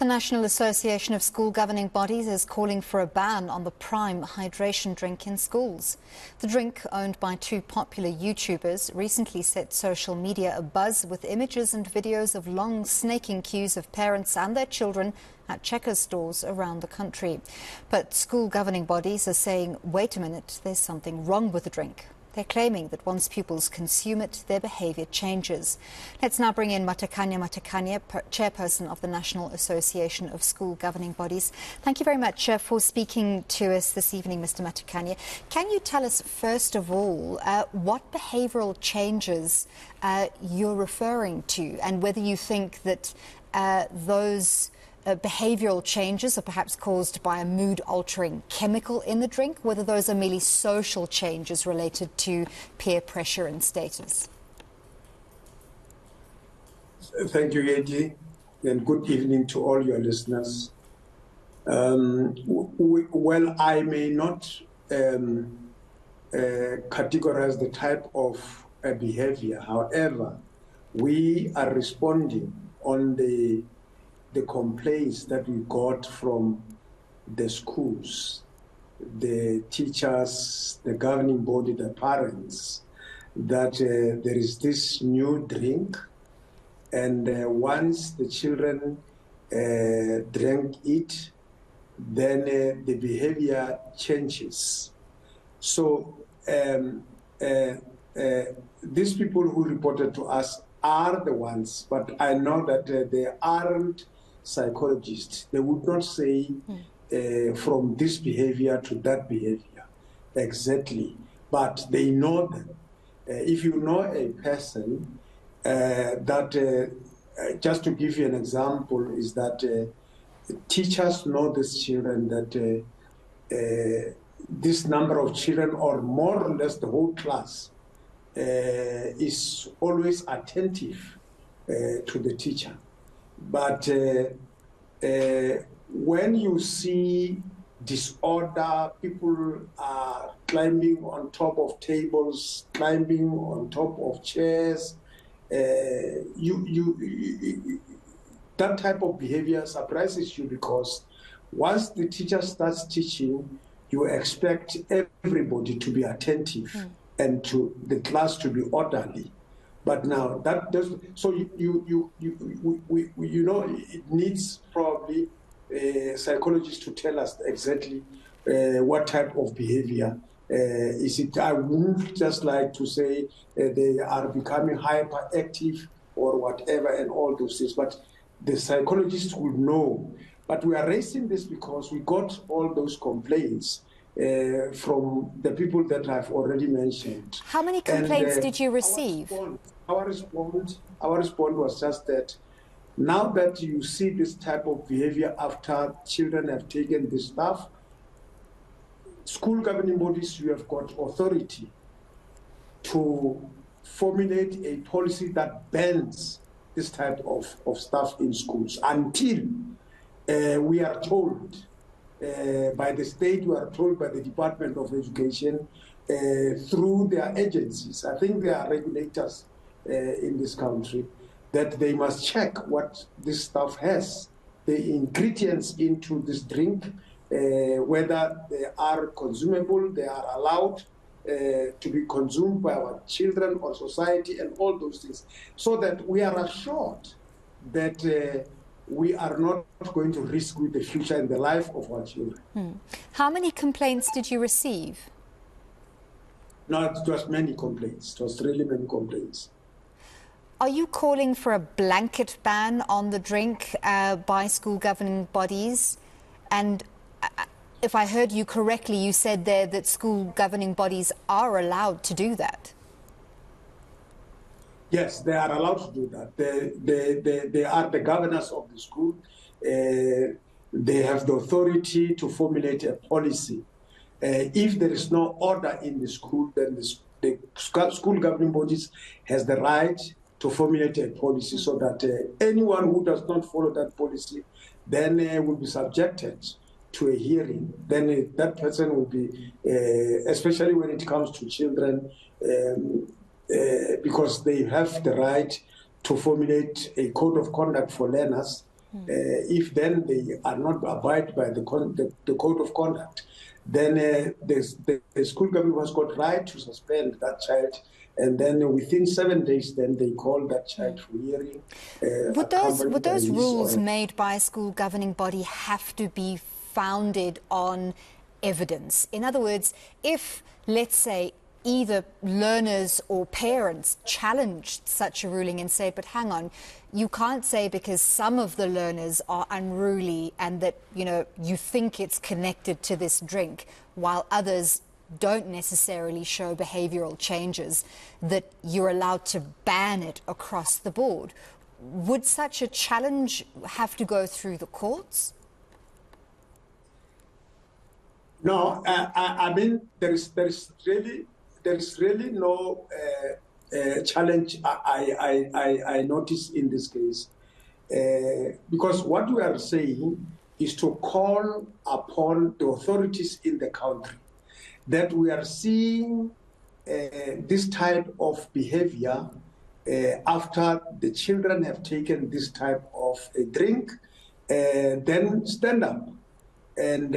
The National Association of School Governing Bodies is calling for a ban on the Prime hydration drink in schools. The drink, owned by two popular YouTubers, recently set social media abuzz with images and videos of long snaking queues of parents and their children at Checkers stores around the country. But school governing bodies are saying, wait a minute, there's something wrong with the drink. They're claiming that once pupils consume it, their behaviour changes. Let's now bring in Matekane, chairperson of the National Association of School Governing Bodies. Thank you very much for speaking to us this evening, Mr. Matekane. Can you tell us, first of all, what behavioural changes you're referring to, and whether you think that those behavioural changes are perhaps caused by a mood-altering chemical in the drink, whether those are merely social changes related to peer pressure and status? Thank you, Eddie, and good evening to all your listeners. Well, I may not categorize the type of behavior. However, we are responding on the complaints that we got from the schools, the teachers, the governing body, the parents, that there is this new drink, and once the children drank it, then the behavior changes. So these people who reported to us are the ones, but I know that they aren't psychologists. They would not say from this behavior to that behavior exactly, but they know them. If you know a person that, just to give you an example, is that teachers know these children that this number of children, or more or less the whole class, is always attentive to the teacher. But when you see disorder, people are climbing on top of tables, climbing on top of chairs, that type of behavior surprises you, because once the teacher starts teaching, you expect everybody to be attentive and to the class to be orderly. But now that doesn't. So you know, it needs probably psychologists to tell us exactly what type of behavior is it. I wouldn't just like to say they are becoming hyperactive or whatever and all those things, but the psychologists will know. But we are raising this because we got all those complaints from the people that I've already mentioned. How many complaints did you receive? Our response was just that now that you see this type of behavior after children have taken this stuff, school governing bodies, you have got authority to formulate a policy that bans this type of stuff in schools until we are told by the state, we are told by the Department of Education, through their agencies. I think there are regulators in this country that they must check what this stuff has, the ingredients into this drink, whether they are consumable, they are allowed to be consumed by our children or society, and all those things, so that we are assured that we are not going to risk with the future and the life of our children. How many complaints did you receive? No, it was many complaints. It was really many complaints. Are you calling for a blanket ban on the drink by school governing bodies? And if I heard you correctly, you said there that school governing bodies are allowed to do that. Yes, they are allowed to do that. They are the governors of the school. They have the authority to formulate a policy. If there is no order in the school, then the school governing bodies has the right to formulate a policy, so that anyone who does not follow that policy then will be subjected to a hearing. Then that person will be, especially when it comes to children, because they have the right to formulate a code of conduct for learners If then they are not abide by the code of conduct, then the school government has got right to suspend that child, and then within 7 days, then they call that child for hearing. Would those rules made by a school governing body have to be founded on evidence? In other words, if, let's say, either learners or parents challenged such a ruling and said, but hang on, you can't say because some of the learners are unruly and that, you think it's connected to this drink, while others don't necessarily show behavioural changes, that you're allowed to ban it across the board. Would such a challenge have to go through the courts? No, I mean, there is really no challenge I notice in this case, because what we are saying is to call upon the authorities in the country that we are seeing this type of behavior after the children have taken this type of a drink, then stand up and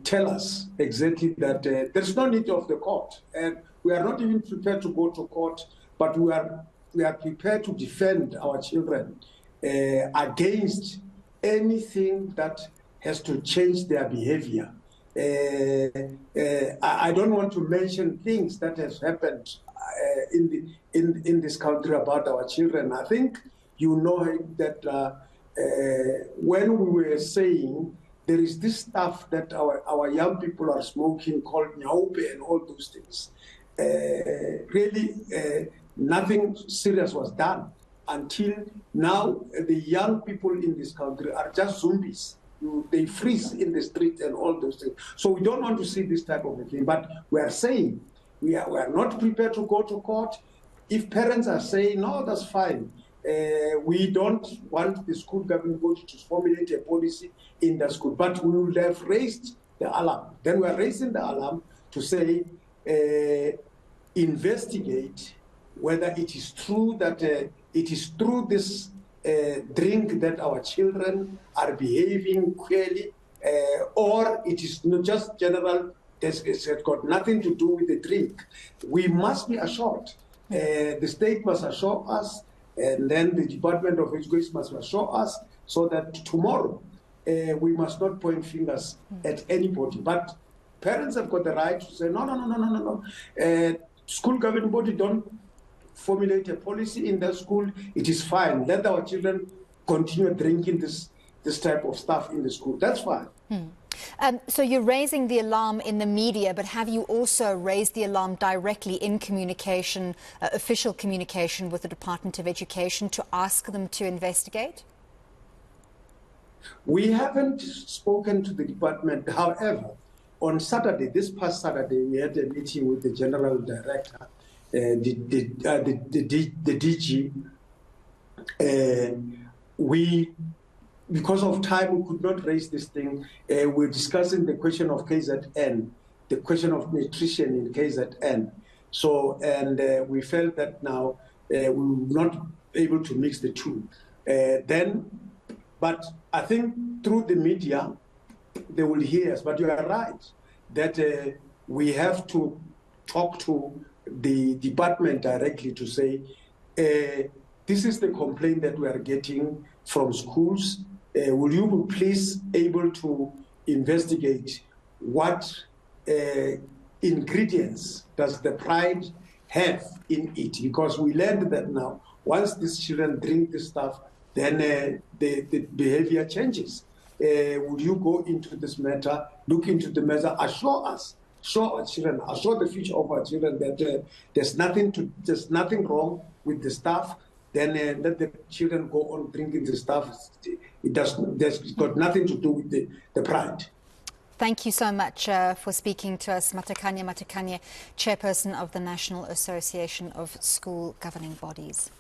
tell us exactly that there's no need of the court. And we are not even prepared to go to court, but we are prepared to defend our children against anything that has to change their behavior. I don't want to mention things that has happened in this country about our children. I think you know that when we were saying there is this stuff that our young people are smoking called nyaupe and all those things, really nothing serious was done until now. The young people in this country are just zombies. They freeze in the street and all those things. So we don't want to see this type of a thing. But we are saying we are not prepared to go to court. If parents are saying, no, that's fine. We don't want the school governing body to formulate a policy in the school. But we will have raised the alarm. Then we are raising the alarm to say, investigate whether it is true that it is through this drink that our children are behaving queerly, or it is not just general, it's got nothing to do with the drink. We must be assured. The state must assure us, and then the Department of Education must assure us, so that tomorrow we must not point fingers at anybody. But parents have got the right to say, no. School governing body don't formulate a policy in the school. It is fine. Let our children continue drinking this type of stuff in the school. That's fine. So you're raising the alarm in the media, but have you also raised the alarm directly in communication, official communication with the Department of Education to ask them to investigate? We haven't spoken to the department. However, on Saturday, this past Saturday, we had a meeting with the General Director, the DG. Because of time, we could not raise this thing. We're discussing the question of KZN, the question of nutrition in KZN. So, and we felt that now we were not able to mix the two. But I think through the media, they will hear us. But you are right that we have to talk to the department directly to say, this is the complaint that we are getting from schools. Will you be please able to investigate what ingredients does the Pride have in it? Because we learned that now, once these children drink this stuff, then the behavior changes. Would you go into this matter, look into the matter, assure us, assure our children, assure the future of our children that there's nothing wrong with the stuff? Then let the children go on drinking the stuff. There's got nothing to do with the Pride. Thank you so much for speaking to us, Matekane, chairperson of the National Association of School Governing Bodies.